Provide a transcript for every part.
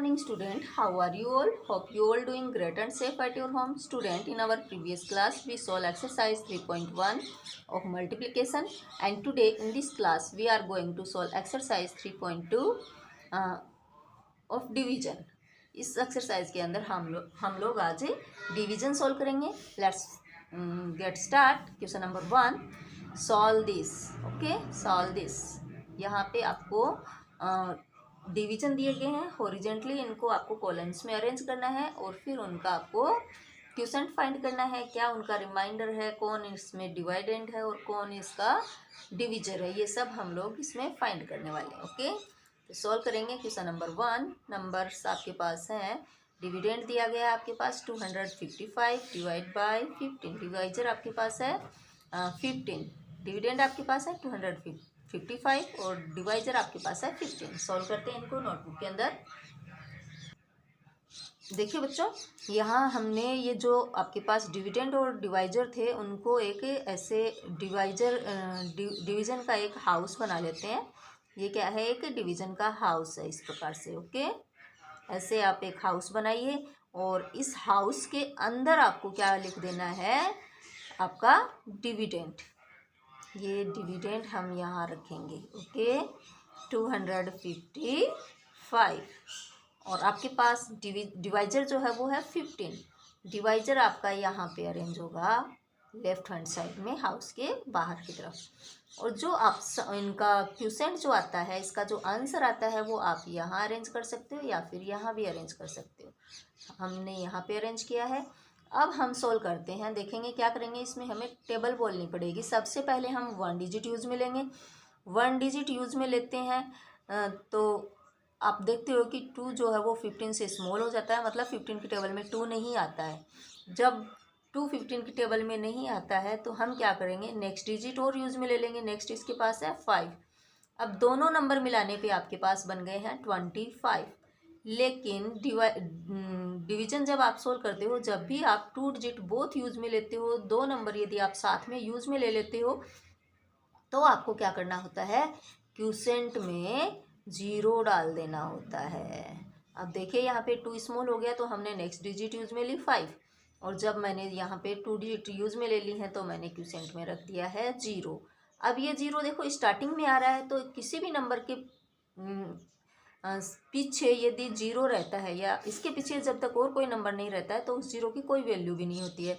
morning student, how are you all? Hope you all doing great and safe at your home. Student, in our previous class we solved exercise 3.1 of multiplication, and today in this class we are going to solve exercise 3.2 of division. इस exercise के अंदर हम लोग आज division solve करेंगे. Let's get start. Question number 1, solve this. Okay, solve this. यहाँ पे आपको डिवीजन दिए गए हैं हॉरिजेंटली. इनको आपको कॉलम्स में अरेंज करना है और फिर उनका आपको क्वोशंट फाइंड करना है. क्या उनका रिमाइंडर है, कौन इसमें डिवाइडेंड है और कौन इसका डिविजर है, ये सब हम लोग इसमें फाइंड करने वाले हैं. ओके, तो सॉल्व करेंगे. क्वेश्चन नंबर 1, नंबर्स आपके पास हैं. डिविडेंड दिया गया है आपके पास 255 डिवाइड बाय 15. डिवाइजर आपके पास है 15. डिविडेंड आपके पास है 255 और डिवाइजर आपके पास है 15. सॉल्व करते हैं इनको नोटबुक के अंदर. देखिए बच्चों, यहाँ हमने ये जो आपके पास डिविडेंड और डिवाइजर थे उनको एक ऐसे डिवीजन का एक हाउस बना लेते हैं. ये क्या है, एक डिवीजन का हाउस है इस प्रकार से. ओके, ऐसे आप एक हाउस बनाइए और इस हाउस के अंदर आपको क्या लिख देना है, आपका डिविडेंड. ये डिविडेंड हम यहाँ रखेंगे. ओके, 255 और आपके पास डिवाइजर जो है वो है 15. डिवाइजर आपका यहाँ पे अरेंज होगा लेफ्ट हैंड साइड में हाउस के बाहर की तरफ. और जो आप इनका क्वोशंट जो आता है, इसका जो आंसर आता है वो आप यहाँ अरेंज कर सकते हो या फिर यहाँ भी अरेंज कर सकते हो. हमने यहाँ पे अरेंज किया है. अब हम सोल्व करते हैं. देखेंगे क्या करेंगे. इसमें हमें टेबल बोलनी पड़ेगी. सबसे पहले हम 1 डिजिट यूज़ में लेंगे. 1 डिजिट यूज़ में लेते हैं तो आप देखते हो कि 2 जो है वो 15 से स्मॉल हो जाता है. मतलब 15 की टेबल में 2 नहीं आता है. जब 2 15 की टेबल में नहीं आता है तो हम क्या करेंगे, नेक्स्ट डिजिट और यूज़ में ले लेंगे. नेक्स्ट इसके पास है 5. अब दोनों नंबर मिलाने पे आपके पास बन गए हैं 25. लेकिन डिवीजन जब आप सोल्व करते हो, जब भी आप 2 डिजिट बोथ यूज़ में लेते हो, 2 नंबर यदि आप साथ में यूज़ में ले लेते हो तो आपको क्या करना होता है, क्वोशंट में 0 डाल देना होता है. अब देखिए यहाँ पे 2 स्मॉल हो गया तो हमने नेक्स्ट डिजिट यूज़ में ली 5. और जब मैंने यहाँ पे 2 डिजिट यूज़ में ले ली है तो मैंने क्वोशंट में रख दिया है 0. अब ये 0 देखो स्टार्टिंग में आ रहा है तो किसी भी नंबर के पीछे यदि 0 रहता है या इसके पीछे जब तक और कोई नंबर नहीं रहता है तो उस 0 की कोई वैल्यू भी नहीं होती है.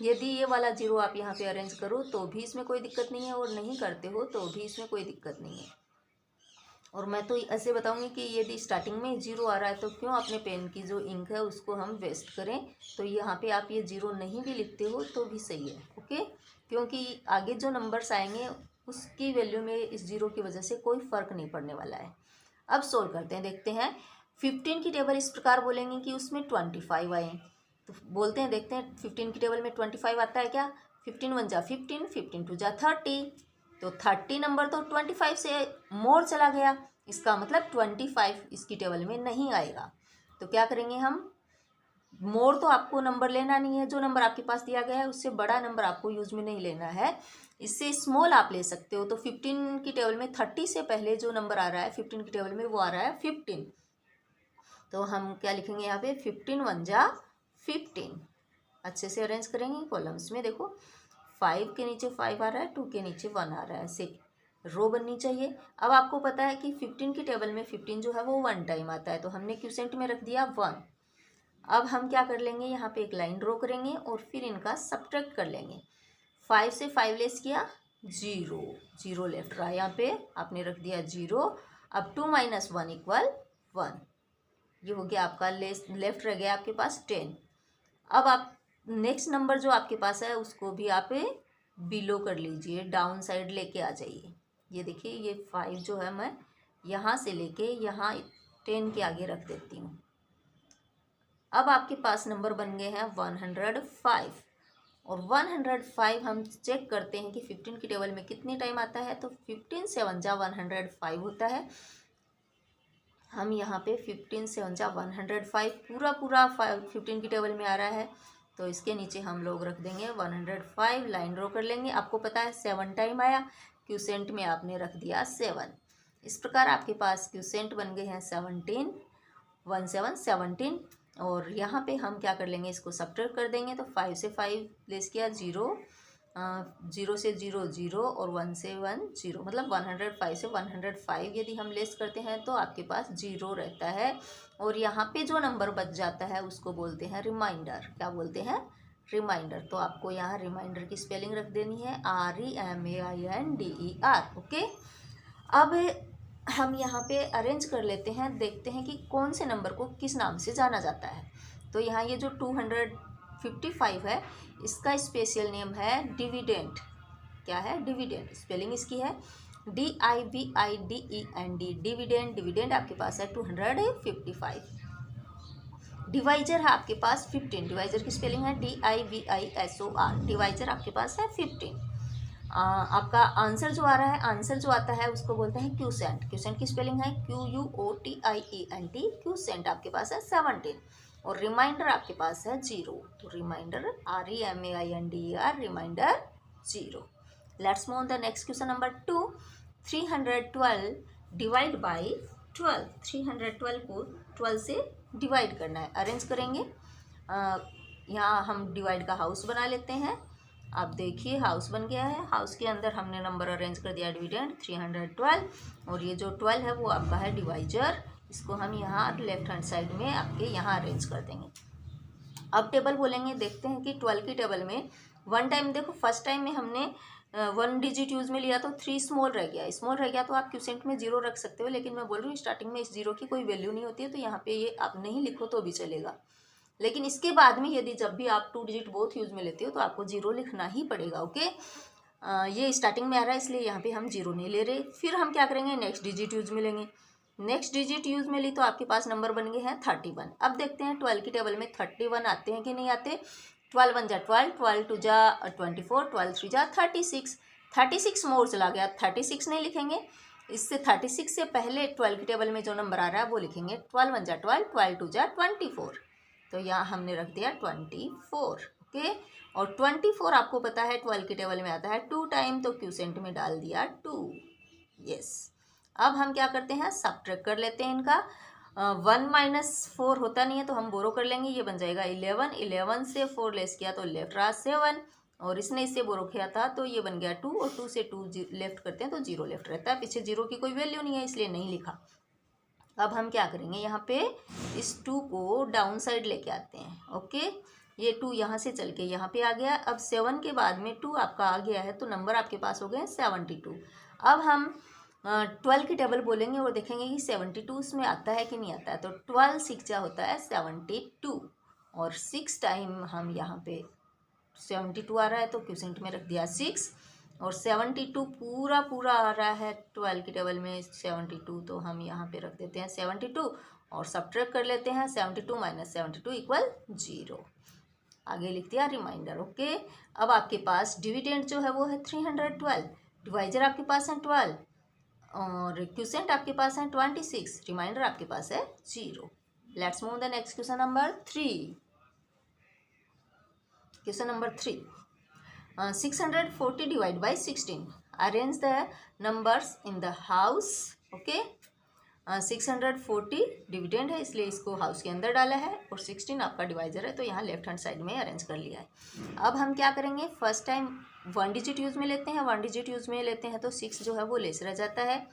यदि ये वाला 0 आप यहाँ पे अरेंज करो तो भी इसमें कोई दिक्कत नहीं है और नहीं करते हो तो भी इसमें कोई दिक्कत नहीं है. और मैं तो ऐसे बताऊंगी कि यदि स्टार्टिंग में 0 आ रहा है तो क्यों अपने पेन की जो इंक है उसको हम वेस्ट करें. तो यहाँ पे आप ये 0 नहीं भी लिखते हो तो भी सही है. ओके, क्योंकि आगे जो नंबर्स आएंगे उसकी वैल्यू में इस 0 की वजह से कोई फ़र्क नहीं पड़ने वाला है. अब सोल्व करते हैं. देखते हैं 15 की टेबल इस प्रकार बोलेंगे कि उसमें 25 आए. तो बोलते हैं, देखते हैं 15 की टेबल में 25 आता है क्या. 15 1 जा 15, 15 2 जा 30. तो 30 नंबर तो 25 से मोर चला गया. इसका मतलब 25 इसकी टेबल में नहीं आएगा. तो क्या करेंगे हम, मोर तो आपको नंबर लेना नहीं है. जो नंबर आपके पास दिया गया है उससे बड़ा नंबर आपको यूज़ में नहीं लेना है. इससे स्मॉल आप ले सकते हो. तो 15 की टेबल में 30 से पहले जो नंबर आ रहा है 15 की टेबल में वो आ रहा है 15. तो हम क्या लिखेंगे यहाँ पे, 15 1 जा 15. अच्छे से अरेंज करेंगे कॉलम्स में. देखो 5 के नीचे 5 आ रहा है, 2 के नीचे 1 आ रहा है. ऐसे रो बननी चाहिए. अब आपको पता है कि 15 की टेबल में 15 जो है वो 1 टाइम आता है तो हमने क्वोशंट में रख दिया 1. अब हम क्या कर लेंगे, यहाँ पे एक लाइन ड्रॉ करेंगे और फिर इनका सब्ट्रैक्ट कर लेंगे. 5 से 5 लेस किया 0, 0 लेफ्ट रहा. यहाँ पे आपने रख दिया 0. अब 2 - 1 = 1. ये हो गया आपका लेफ्ट रह गया आपके पास 10. अब आप नेक्स्ट नंबर जो आपके पास है उसको भी आप बिलो कर लीजिए, डाउन साइड लेके आ जाइए. ये देखिए ये 5 जो है मैं यहाँ से लेके यहाँ 10 के आगे रख देती हूँ. अब आपके पास नंबर बन गए हैं 105. और 105 हम चेक करते हैं कि 15 की टेबल में कितने टाइम आता है. तो 15 7 जा 105 होता है. हम यहाँ पे 15 7 जा 105 पूरा 15 की टेबल में आ रहा है तो इसके नीचे हम लोग रख देंगे 105. लाइन ड्रॉ कर लेंगे. आपको पता है 7 टाइम आया, क्वोशंट में आपने रख दिया 7. इस प्रकार आपके पास क्वोशंट बन गए हैं 17 1 7 17। और यहाँ पे हम क्या कर लेंगे, इसको सब्ट्रैक्ट कर देंगे। तो 5 से 5 लेस किया 0, 0 से 0 0 और 1 से 1 0, मतलब 105 से 105 यदि हम लेस करते हैं तो आपके पास 0 रहता है। और यहाँ पे जो नंबर बच जाता है उसको बोलते हैं रिमाइंडर। क्या बोलते हैं? रिमाइंडर। तो आपको यहाँ रिमाइंडर की स्पेलिंग रख देनी है REMAINDER। ओके, अब हम यहाँ पे अरेंज कर लेते हैं, देखते हैं कि कौन से नंबर को किस नाम से जाना जाता है। तो यहाँ ये जो 255 है, इसका स्पेशल नेम है डिविडेंड। क्या है? डिविडेंड। स्पेलिंग इसकी है DIVIDEND, डिविडेंड। डिविडेंड आपके पास है 255। डिवाइजर है आपके पास 15। डिवाइजर की स्पेलिंग है DIVISOR। डिवाइजर आपके पास है 15। आपका आंसर जो आ रहा है, आंसर जो आता है उसको बोलते हैं क्यूसेंट। क्यूसेंट की स्पेलिंग है QUOTIENT। क्यूसेंट आपके पास है 17। और रिमाइंडर आपके पास है 0। तो reminder REMAINDER, reminder 0। Let's move on the next question number 2। 312 divide by 12। 312 को 12 से डिवाइड करना है, अरेंज करेंगे। यहाँ हम डिवाइड का हाउस बना लेते हैं। आप देखिए हाउस बन गया है। हाउस के अंदर हमने नंबर अरेंज कर दिया डिविडेंड 312, और ये जो 12 है वो आपका है डिवाइजर। इसको हम यहाँ लेफ्ट हैंड साइड में आपके यहाँ अरेंज कर देंगे। अब टेबल बोलेंगे, देखते हैं कि 12 की टेबल में वन टाइम, देखो फर्स्ट टाइम में हमने 1 डिजिट यूज में लिया तो 3 स्मॉल रह गया। स्मॉल रह गया तो आप क्यूसेंट में 0 रख सकते हो, लेकिन मैं बोल रही हूँ स्टार्टिंग में इस 0 की कोई वैल्यू नहीं होती है, तो यहाँ पे ये आप नहीं लिखो तो भी चलेगा। लेकिन इसके बाद में यदि जब भी आप 2 डिजिट बोथ यूज में लेते हो तो आपको 0 लिखना ही पड़ेगा। ओके, ये स्टार्टिंग में आ रहा है इसलिए यहाँ पे हम 0 नहीं ले रहे। फिर हम क्या करेंगे, नेक्स्ट डिजिट यूज में लेंगे। नेक्स्ट डिजिट यूज में ली तो आपके पास नंबर बन गए हैं 31। अब देखते हैं 12 की टेबल में 31 आते हैं कि नहीं आते। 12 1 जा 12, 12 2 जा 24, 12 3 जा 36। 36 मोर चला गया, 36 नहीं लिखेंगे। इससे 36 से पहले 12 की टेबल में जो नंबर आ रहा है वो लिखेंगे। 12 1 जा 12, 12 2 जा 24। तो यहाँ हमने रख दिया 24। ओके, और 24 आपको पता है 12 की टेबल में आता है 2 टाइम, तो क्यूसेंट में डाल दिया 2। यस, अब हम क्या करते हैं, सब्ट्रैक्ट कर लेते हैं इनका। 1 - 4 होता नहीं है तो हम बोरो कर लेंगे, ये बन जाएगा 11। 11 से 4 लेस किया तो लेफ्ट रहा 7, और इसने इससे बोरो किया था तो ये बन गया 2, और 2 से 2 लेफ्ट करते हैं तो 0 लेफ्ट रहता है। पीछे 0 की कोई वैल्यू नहीं है इसलिए नहीं लिखा। अब हम क्या करेंगे, यहाँ पे इस 2 को डाउन साइड लेके आते हैं। ओके, ये 2 यहाँ से चल के यहाँ पे आ गया। अब 7 के बाद में 2 आपका आ गया है तो नंबर आपके पास हो गए 72। अब हम 12 की टेबल बोलेंगे और देखेंगे कि 72 इसमें आता है कि नहीं आता है। तो 12 6 जा होता है 72, और 6 टाइम हम यहाँ पे 72 आ रहा है तो क्वोशिएंट में रख दिया 6, और 72 पूरा पूरा आ रहा है 12 की टेबल में 72, तो हम यहाँ पे रख देते हैं 72 और सब्ट्रैक्ट कर लेते हैं। 72 - 72 = 0। आगे लिख दिया रिमाइंडर। ओके, अब आपके पास डिविडेंड जो है वो है 312, डिवाइजर आपके पास है 12, और क्वोशिएंट आपके पास है 26, रिमाइंडर आपके पास है 0। Let's move the next question number 3। Question number 3, 640 divide by 16। Arrange the numbers in the house. Okay, 640 dividend है इसलिए इसको हाउस के अंदर डाला है, और 16 आपका डिवाइजर है तो यहाँ लेफ्ट हैंड साइड में अरेंज कर लिया है। अब हम क्या करेंगे, फर्स्ट टाइम 1 डिजिट यूज में लेते हैं। 1 डिजिट यूज में लेते हैं तो 6 जो है वो लेस रह जाता है,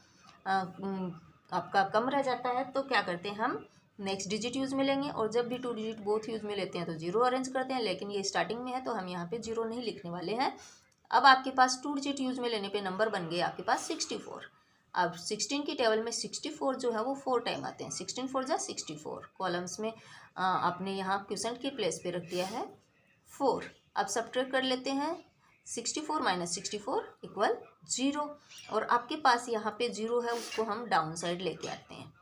आपका कम रह जाता है। तो क्या करते हैं, हम नेक्स्ट डिजिट यूज में लेंगे, और जब भी 2 डिजिट बोथ यूज में लेते हैं तो 0 अरेंज करते हैं, लेकिन ये स्टार्टिंग में है तो हम यहाँ पे 0 नहीं लिखने वाले हैं। अब आपके पास 2 डिजिट यूज में लेने पे नंबर बन गए आपके पास 64। अब 16 की टेबल में 64 जो है वो 4 टाइम आते हैं। 16 4 जा 64, कॉलम्स में आपने यहाँ क्वोशिएंट के प्लेस पे रख दिया है 4। अब सब्ट्रैक्ट कर लेते हैं, 64 - 64 = 0, और आपके पास यहाँ पे 0 है उसको हम डाउन साइड लेके आते हैं।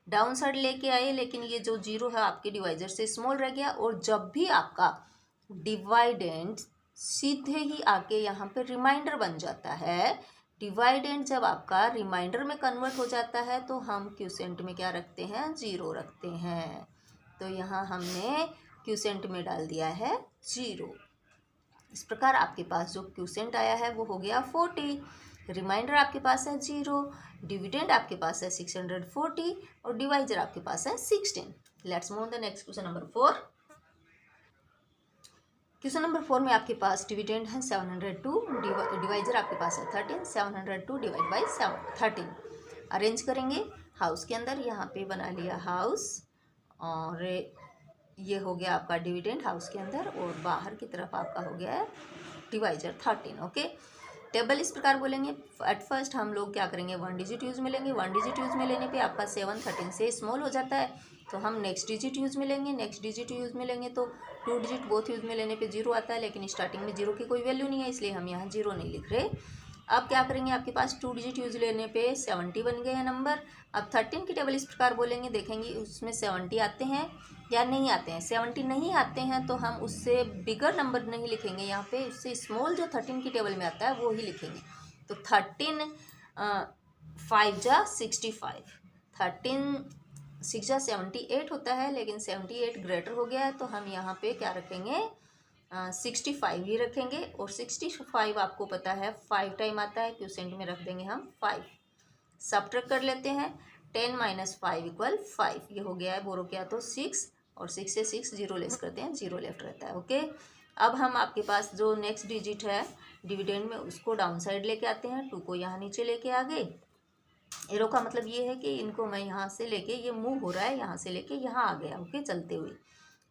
डाउन साइड लेके आए, लेकिन ये जो 0 है आपके डिवाइजर से स्मॉल रह गया, और जब भी आपका डिवाइडेंड सीधे ही आके यहाँ पे रिमाइंडर बन जाता है, डिवाइडेंड जब आपका रिमाइंडर में कन्वर्ट हो जाता है तो हम क्वोशिएंट में क्या रखते हैं, 0 रखते हैं। तो यहाँ हमने क्वोशिएंट में डाल दिया है 0। इस प्रकार आपके पास जो क्वोशिएंट आया है वो हो गया 40। रिमाइंडर आपके पास है 0, डिविडेंड आपके पास है 640 और डिवाइजर आपके पास है 16। Let's move the next question number 4। Question number 4 में आपके पास डिविडेंड है 702, डिवाइजर आपके पास है 13, 702 डिवाइड बाई 13 अरेंज करेंगे हाउस के अंदर। यहाँ पे बना लिया हाउस और ये हो गया आपका डिविडेंड हाउस के अंदर और बाहर की तरफ आपका हो गया है डिवाइजर 13। ओके, टेबल इस प्रकार बोलेंगे। एट फर्स्ट हम लोग क्या करेंगे, 1 डिजिट यूज में लेंगे। 1 डिजिट यूज में लेने पे आपका 7 13 से स्मॉल हो जाता है, तो हम नेक्स्ट डिजिट यूज में लेंगे। नेक्स्ट डिजिट यूज में लेंगे तो 2 डिजिट बोथ यूज में लेने पे 0 आता है, लेकिन स्टार्टिंग में 0 की कोई वैल्यू नहीं है, इसलिए हम यहाँ 0 नहीं लिख रहे। अब क्या करेंगे, आपके पास 2 डिजिट यूज लेने पे 70 बन गए हैं नंबर। अब 13 की टेबल इस प्रकार बोलेंगे, देखेंगे उसमें 70 आते हैं या नहीं आते हैं। 70 नहीं आते हैं तो हम उससे बिगर नंबर नहीं लिखेंगे यहाँ पे, उससे स्मॉल जो 13 की टेबल में आता है वो ही लिखेंगे। तो 13 5 जा 65, 13 6 जा 78 होता है, लेकिन 78 ग्रेटर हो गया है तो हम यहाँ पे क्या रखेंगे, 65 ही रखेंगे। और 65 आपको पता है 5 टाइम आता है, क्वोशिएंट में रख देंगे हम 5। सब्ट्रैक्ट कर लेते हैं, 10 - 5 = 5। ये हो गया है, बोरो किया तो 6 और 6 से 6 0 लेस करते हैं, 0 लेफ्ट रहता है। ओके, अब हम आपके पास जो नेक्स्ट डिजिट है डिविडेंड में उसको डाउन साइड लेके आते हैं। 2 को यहाँ नीचे लेके आ गए। एरो का मतलब ये है कि इनको मैं यहाँ से लेके, ये मूव हो रहा है, यहाँ से लेके यहाँ आ गया। ओके, चलते हुए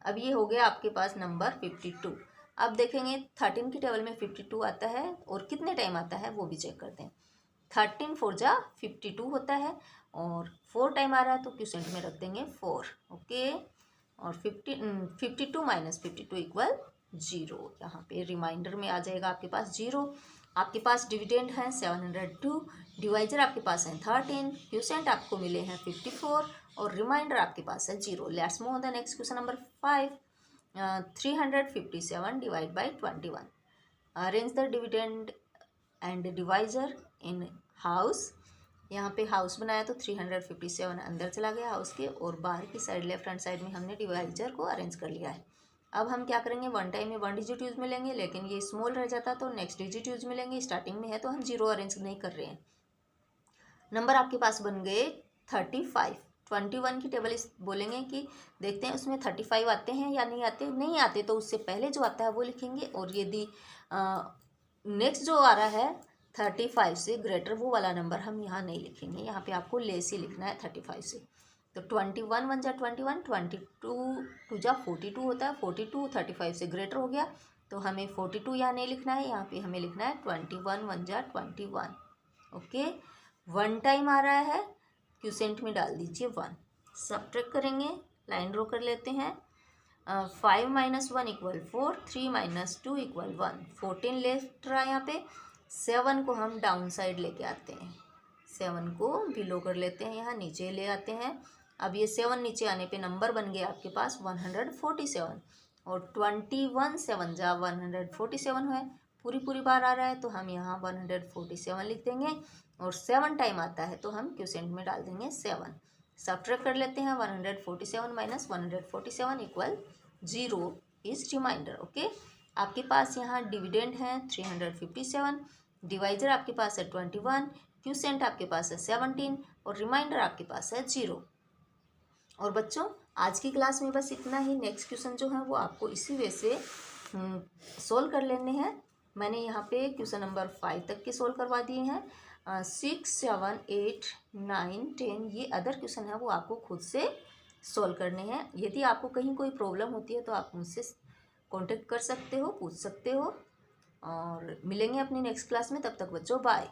अब ये हो गया आपके पास नंबर 52। अब देखेंगे 13 की टेबल में 52 आता है और कितने टाइम आता है वो भी चेक करते हैं। 13 4 जा 52 होता है और 4 टाइम आ रहा है तो क्वोशिएंट में रख देंगे 4। ओके, और 52 - 52 = 0। यहाँ पे रिमाइंडर में आ जाएगा आपके पास 0। आपके पास डिविडेंड है 702, डिवाइजर आपके पास है 13, क्वोशिएंट आपको मिले हैं 54 और रिमाइंडर आपके पास है 0। Let's move the next question number 5। 357 divide by 21 arrange the dividend and divisor in house. यहाँ पे हाउस बनाया तो 357 अंदर चला गया हाउस के और बाहर की साइड लेफ्ट हैंड साइड में हमने डिवाइजर को अरेंज कर लिया है। अब हम क्या करेंगे, 1 टाइम में 1 डिजिट यूज में लेंगे, लेकिन ये स्मॉल रह जाता तो नेक्स्ट डिजिट यूज में लेंगे। स्टार्टिंग में है तो हम 0 अरेंज नहीं कर रहे हैं। नंबर आपके पास बन गए 35। 21 की टेबल इस बोलेंगे कि देखते हैं उसमें 35 आते हैं या नहीं आते। नहीं आते तो उससे पहले जो आता है वो लिखेंगे, और यदि नेक्स्ट जो आ रहा है 35 से ग्रेटर वो वाला नंबर हम यहाँ नहीं लिखेंगे, यहाँ पे आपको लेस ही लिखना है 35 से। तो 21 1 जा 21, 22 2 जा 42 होता है, 42 35 से ग्रेटर हो गया तो हमें 42 यहाँ नहीं लिखना है, यहाँ पे हमें लिखना है 21 1 जा 21। ओके, 1 टाइम आ रहा है, क्वोशिएंट में डाल दीजिए 1। सब्ट्रैक्ट करेंगे, लाइन ड्रॉ कर लेते हैं। 5 - 1 = 4, 3 - 2 = 1। 14 लेफ्ट रहा यहाँ पे। 7 को हम डाउन साइड लेके आते हैं, 7 को बिलो कर लेते हैं, यहाँ नीचे ले आते हैं। अब ये 7 नीचे आने पे नंबर बन गया आपके पास 147 और 21 7 जा 147 है, पूरी बार आ रहा है तो हम यहाँ 147 लिख देंगे। और 7 टाइम आता है तो हम क्वोशिएंट में डाल देंगे 7। सब्ट्रैक्ट कर लेते हैं, 147 - 147 = 0 इज रिमाइंडर। ओके, आपके पास यहाँ डिविडेंड है 357, डिवाइजर आपके पास है 21, क्वोशिएंट आपके पास है 17 और रिमाइंडर आपके पास है 0। और बच्चों आज की क्लास में बस इतना ही। नेक्स्ट क्वेश्चन जो है वो आपको इसी वे से सोल्व कर लेने हैं। मैंने यहाँ पे क्वेश्चन नंबर 5 तक के सोल्व करवा दिए हैं। 6 7 8 9 10 ये अदर क्वेश्चन है वो आपको खुद से सोल्व करने हैं। यदि आपको कहीं कोई प्रॉब्लम होती है तो आप मुझसे कांटेक्ट कर सकते हो, पूछ सकते हो। और मिलेंगे अपनी नेक्स्ट क्लास में, तब तक बच्चों बाय।